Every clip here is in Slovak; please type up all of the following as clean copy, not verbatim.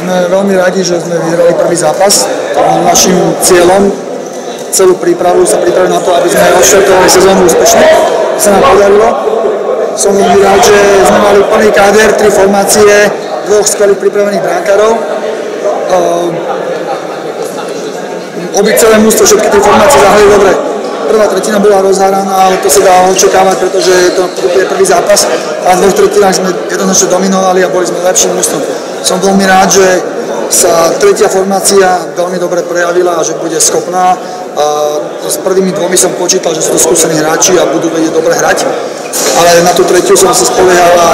Sme veľmi radi, že sme vyhrali prvý zápas. Naším cieľom celú prípravu sa pripraviť na to, aby sme odštartovali sezónu úspešne. Sa nám podarilo. Som veľmi rád, že sme mali plný káder, 3 formácie, 2 skvelých pripravených brankárov. Celé mužstvo, všetky 3 formácie zahrali dobre. Prvá tretina bola rozháraná, ale to sa dá očakávať, pretože je to prvý zápas a v 2 tretinách sme jednoznačne dominovali a boli sme lepším mužstvom. Som veľmi rád, že sa tretia formácia veľmi dobre prejavila a že bude schopná. S prvými 2 som počítal, že sú to skúsení hráči a budú vedieť dobre hrať, ale na tú tretiu som sa spoliehal a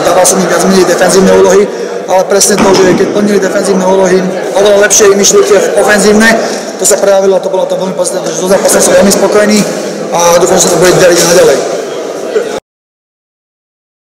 dával som im viac menej defenzívne úlohy, ale presne to, že keď plnili defenzívne úlohy, oveľa lepšie im išli tie ofenzívne, to sa prejavilo a to bolo to veľmi pozitívne, že zo zápasu som veľmi spokojný a dúfam, že sa to bude dariť naďalej.